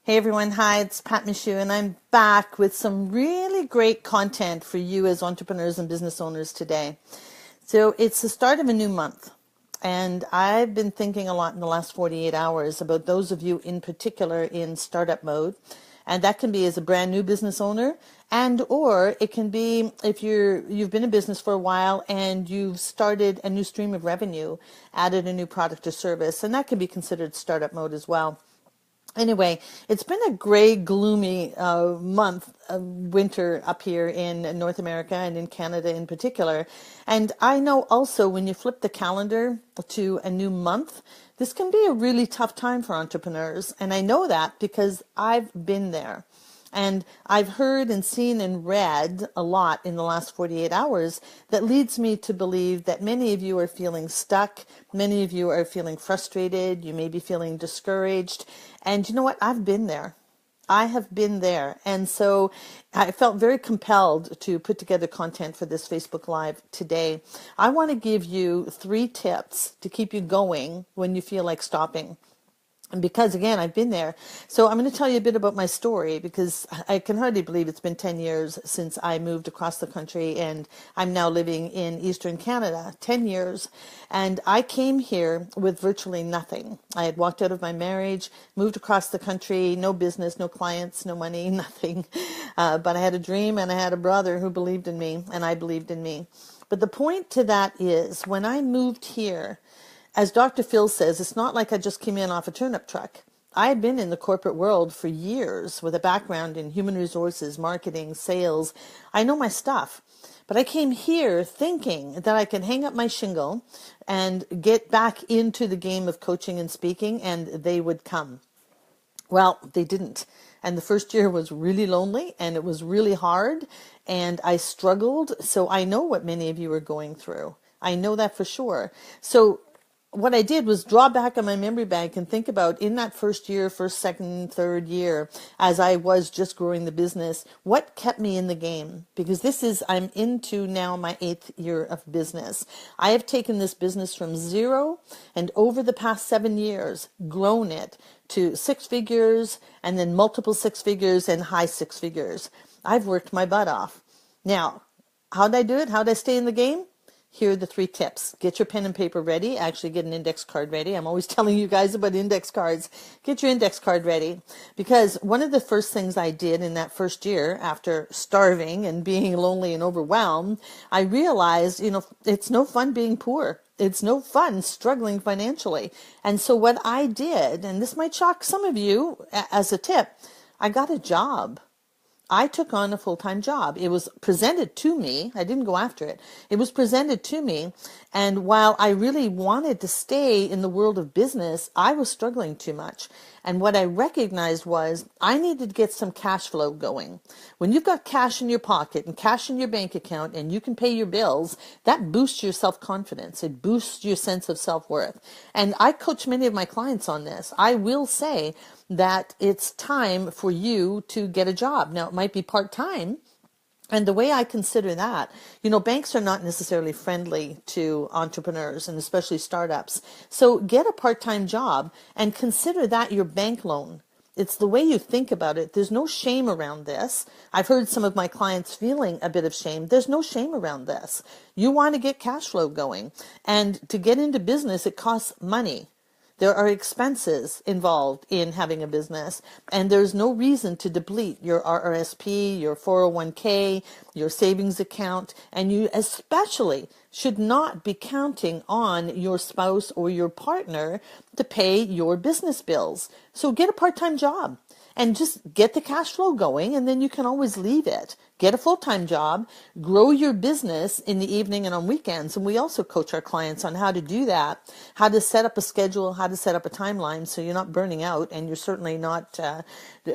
Hey everyone, hi, it's Pat Michaud, and I'm back with some really great content for you as entrepreneurs and business owners today. So it's the start of a new month, and I've been thinking a lot in the last 48 hours about those of you in particular in startup mode. And that can be as a brand new business owner, and or it can be if you've been in business for a while and you've started a new stream of revenue, added a new product or service, and that can be considered startup mode as well. Anyway, it's been a gray, gloomy month of winter up here in North America and in Canada in particular. And I know also when you flip the calendar to a new month, this can be a really tough time for entrepreneurs. And I know that because I've been there. And I've heard and seen and read a lot in the last 48 hours that leads me to believe that many of you are feeling stuck. Many of you are feeling frustrated. You may be feeling discouraged. And you know what? I've been there. I have been there. And so I felt very compelled to put together content for this Facebook Live today. I want to give you 3 tips to keep you going when you feel like stopping. And because, again, I've been there. So I'm going to tell you a bit about my story because I can hardly believe it's been 10 years since I moved across the country, and I'm now living in Eastern Canada, 10 years. And I came here with virtually nothing. I had walked out of my marriage, moved across the country, no business, no clients, no money, nothing. But I had a dream, and I had a brother who believed in me, and I believed in me. But the point to that is when I moved here, as Dr. Phil says, it's not like I just came in off a turnip truck. I had been in the corporate world for years with a background in human resources, marketing, sales. I know my stuff. But I came here thinking that I could hang up my shingle and get back into the game of coaching and speaking, and they would come. Well, they didn't. And the first year was really lonely and it was really hard and I struggled. So I know what many of you are going through. I know that for sure. So what I did was draw back on my memory bank and think about in that first year, first, second, third year, as I was just growing the business, what kept me in the game? Because I'm into now my 8th year of business. I have taken this business from zero and over the past 7 years, grown it to 6 figures and then multiple 6 figures and high 6 figures. I've worked my butt off. Now, how'd I do it? How'd I stay in the game? Here are the 3 tips. Get your pen and paper ready. Actually, get an index card ready. I'm always telling you guys about index cards. Get your index card ready. Because one of the first things I did in that first year after starving and being lonely and overwhelmed, I realized, it's no fun being poor. It's no fun struggling financially. And so what I did, and this might shock some of you as a tip, I got a job. I took on a full-time job. It was presented to me. I didn't go after it. It was presented to me. And while I really wanted to stay in the world of business, I was struggling too much. And what I recognized was I needed to get some cash flow going. When you've got cash in your pocket and cash in your bank account and you can pay your bills, that boosts your self-confidence. It boosts your sense of self-worth. And I coach many of my clients on this. I will say that it's time for you to get a job. Now, it might be part-time. And the way I consider that, banks are not necessarily friendly to entrepreneurs and especially startups. So get a part-time job and consider that your bank loan. It's the way you think about it. There's no shame around this. I've heard some of my clients feeling a bit of shame. There's no shame around this. You want to get cash flow going. And to get into business, it costs money. There are expenses involved in having a business, and there's no reason to deplete your RRSP, your 401k, your savings account, and you especially should not be counting on your spouse or your partner to pay your business bills. So get a part-time job and just get the cash flow going, and then you can always leave it. Get a full-time job, grow your business in the evening and on weekends. And we also coach our clients on how to do that, how to set up a schedule, how to set up a timeline so you're not burning out and you're certainly not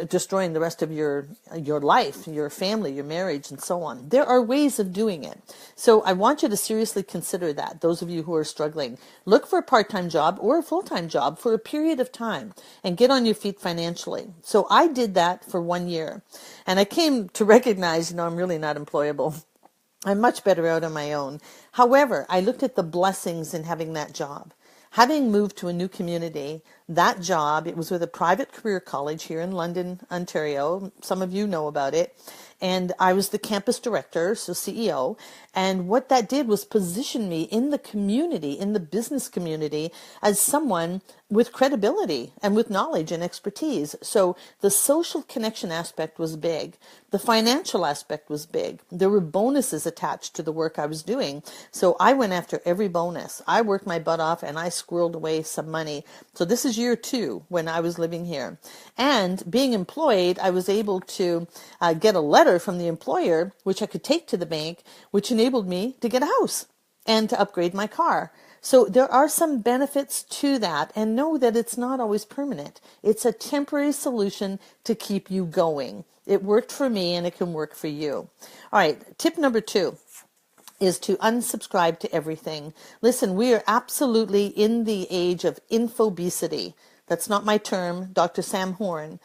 destroying the rest of your life, your family, your marriage, and so on. There are ways of doing it. So I want you to seriously consider that, those of you who are struggling. Look for a part-time job or a full-time job for a period of time and get on your feet financially. So I did that for 1 year. And I came to recognize, I'm really not employable. I'm much better out on my own. However, I looked at the blessings in having that job. Having moved to a new community, That job, it was with a private career college here in London, Ontario. Some of you know about it. And I was the campus director, so CEO. And what that did was position me in the community, in the business community, as someone with credibility and with knowledge and expertise. So the social connection aspect was big. The financial aspect was big. There were bonuses attached to the work I was doing. So I went after every bonus. I worked my butt off and I squirreled away some money. So this is year 2 when I was living here. And being employed, I was able to get a letter from the employer, which I could take to the bank, which enabled me to get a house and to upgrade my car. So there are some benefits to that, and know that it's not always permanent. It's a temporary solution to keep you going. It worked for me and it can work for you. All right, tip number 2 is to unsubscribe to everything. Listen, we are absolutely in the age of infobesity. That's not my term. Dr. Sam Horn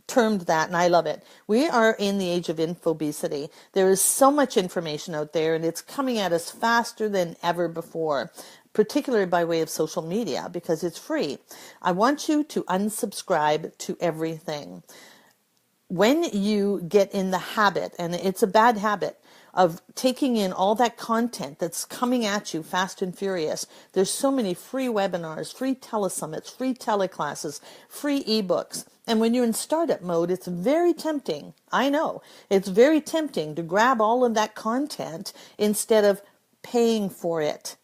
termed that, and I love it. We are in the age of infobesity. There is so much information out there, and it's coming at us faster than ever before, particularly by way of social media, because it's free. I want you to unsubscribe to everything. When you get in the habit, and it's a bad habit, of taking in all that content that's coming at you fast and furious. There's so many free webinars, free telesummits, free teleclasses, free ebooks. And when you're in startup mode, it's very tempting. I know. It's very tempting to grab all of that content instead of paying for it,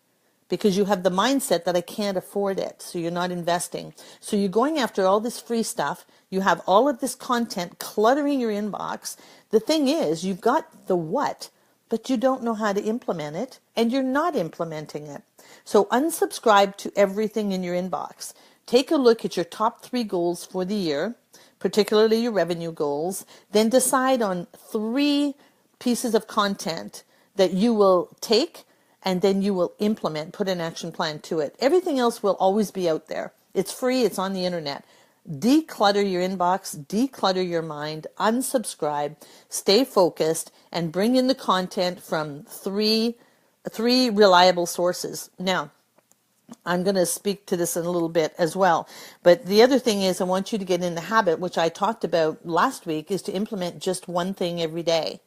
because you have the mindset that I can't afford it, so you're not investing. So you're going after all this free stuff. You have all of this content cluttering your inbox. The thing is, you've got the what, but you don't know how to implement it, and you're not implementing it. So unsubscribe to everything in your inbox. Take a look at your top 3 goals for the year, particularly your revenue goals. Then decide on 3 pieces of content that you will take and then you will implement, put an action plan to it. Everything else will always be out there. It's free, it's on the internet. Declutter your inbox, declutter your mind, unsubscribe, stay focused, and bring in the content from three reliable sources. Now, I'm going to speak to this in a little bit as well. But the other thing is I want you to get in the habit, which I talked about last week, is to implement just one thing every day.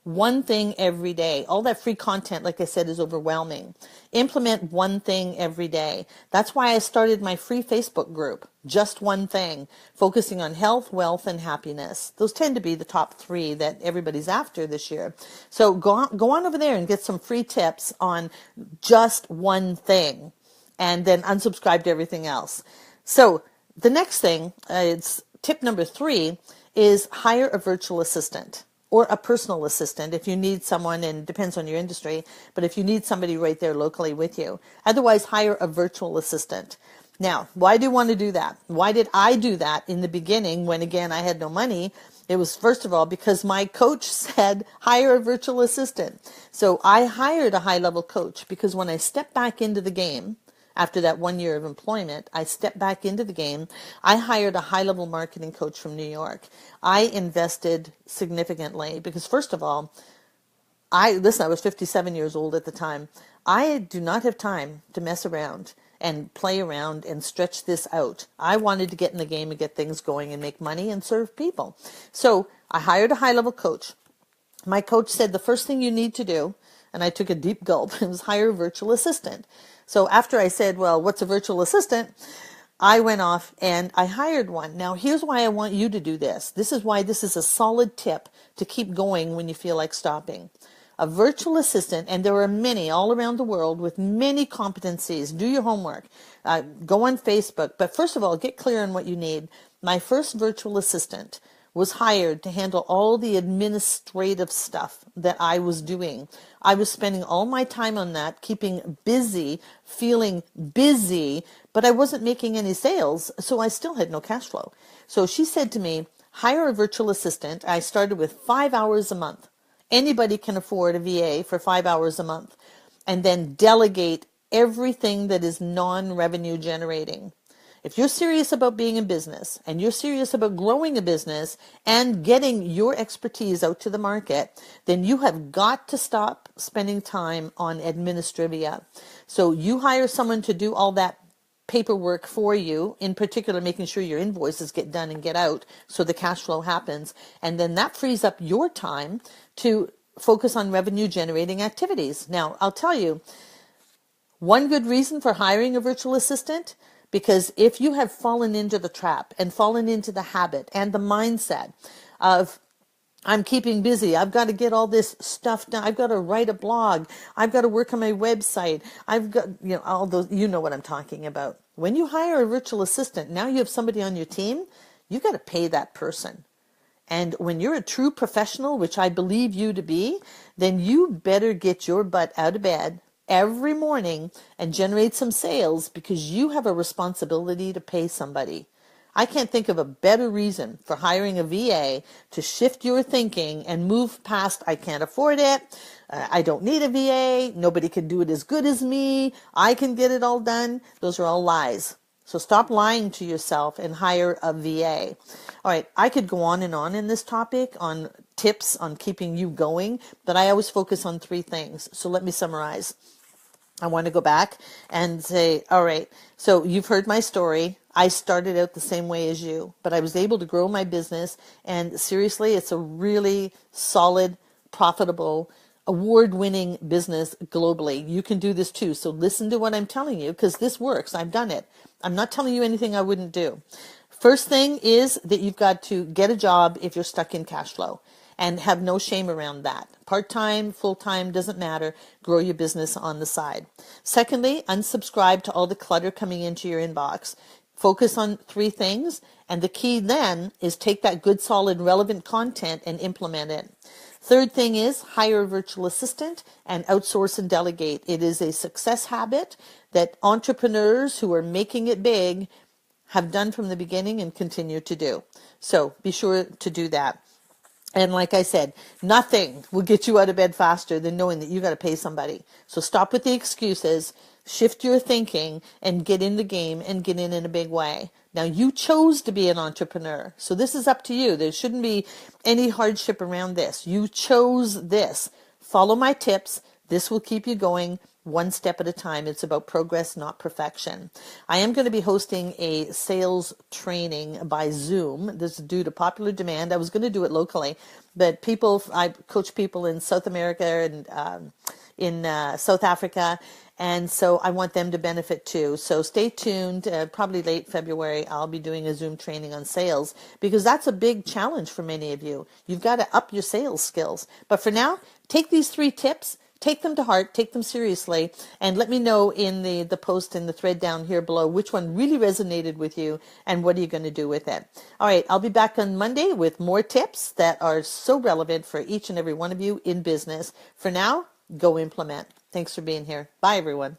One thing every day. All that free content, like I said, is overwhelming. Implement one thing every day. That's why I started my free Facebook group. Just one thing. Focusing on health, wealth, and happiness. Those tend to be the top 3 that everybody's after this year. So go on over there and get some free tips on just one thing. And then unsubscribe to everything else. So the next thing, it's tip number 3, is hire a virtual assistant. Or a personal assistant if you need someone, and it depends on your industry, but if you need somebody right there locally with you. Otherwise, hire a virtual assistant. Now, why do you want to do that? Why did I do that in the beginning when, again, I had no money? It was, first of all, because my coach said, hire a virtual assistant. So I hired a high-level coach because when I stepped back into the game, after that 1 year of employment, I stepped back into the game. I hired a high-level marketing coach from New York. I invested significantly because, first of all, I was 57 years old at the time. I do not have time to mess around and play around and stretch this out. I wanted to get in the game and get things going and make money and serve people. So I hired a high-level coach. My coach said the first thing you need to do, and I took a deep gulp, was hire a virtual assistant. So after I said, well, what's a virtual assistant? I went off and I hired one. Now, here's why I want you to do this. This is why this is a solid tip to keep going when you feel like stopping. A virtual assistant, and there are many all around the world with many competencies. Do your homework. Go on Facebook. But first of all, get clear on what you need. My first virtual assistant was hired to handle all the administrative stuff that I was doing. I was spending all my time on that, keeping busy, feeling busy, but I wasn't making any sales, so I still had no cash flow. So she said to me, hire a virtual assistant. I started with 5 hours a month. Anybody can afford a VA for 5 hours a month. And then delegate everything that is non-revenue generating. If you're serious about being in business and you're serious about growing a business and getting your expertise out to the market, then you have got to stop spending time on administrivia. So you hire someone to do all that paperwork for you, in particular making sure your invoices get done and get out so the cash flow happens. And then that frees up your time to focus on revenue generating activities. Now, I'll tell you, one good reason for hiring a virtual assistant, because if you have fallen into the trap and fallen into the habit and the mindset of, I'm keeping busy, I've got to get all this stuff done, I've got to write a blog, I've got to work on my website, I've got, all those, you know what I'm talking about. When you hire a virtual assistant, now you have somebody on your team, you got to pay that person. And when you're a true professional, which I believe you to be, then you better get your butt out of bed every morning and generate some sales, because you have a responsibility to pay somebody. I can't think of a better reason for hiring a VA to shift your thinking and move past, I can't afford it, I don't need a VA, nobody can do it as good as me, I can get it all done. Those are all lies. So stop lying to yourself and hire a VA. All right, I could go on in this topic on tips on keeping you going, but I always focus on 3 things. So let me summarize. I want to go back and say, all right, so you've heard my story. I started out the same way as you, but I was able to grow my business. And seriously, it's a really solid, profitable, award-winning business globally. You can do this too. So listen to what I'm telling you, because this works. I've done it. I'm not telling you anything I wouldn't do. First thing is that you've got to get a job if you're stuck in cash flow, and have no shame around that. Part-time, full-time, doesn't matter. Grow your business on the side. Secondly, unsubscribe to all the clutter coming into your inbox. Focus on 3 things, and the key then is take that good, solid, relevant content and implement it. Third thing is hire a virtual assistant and outsource and delegate. It is a success habit that entrepreneurs who are making it big have done from the beginning and continue to do. So be sure to do that. And like I said, nothing will get you out of bed faster than knowing that you got to pay somebody. So stop with the excuses, shift your thinking, and get in the game and get in a big way. Now, you chose to be an entrepreneur, so this is up to you. There shouldn't be any hardship around this. You chose this. Follow my tips. This will keep you going one step at a time. It's about progress, not perfection. I am going to be hosting a sales training by Zoom. This is due to popular demand. I was going to do it locally, but I coach people in South America and in South Africa, and so I want them to benefit too. So stay tuned. Probably late February, I'll be doing a Zoom training on sales, because that's a big challenge for many of you. You've got to up your sales skills. But for now, take these 3 tips, take them to heart, take them seriously, and let me know in the post in the thread down here below which one really resonated with you and what are you going to do with it. All right, I'll be back on Monday with more tips that are so relevant for each and every one of you in business. For now, go implement. Thanks for being here. Bye, everyone.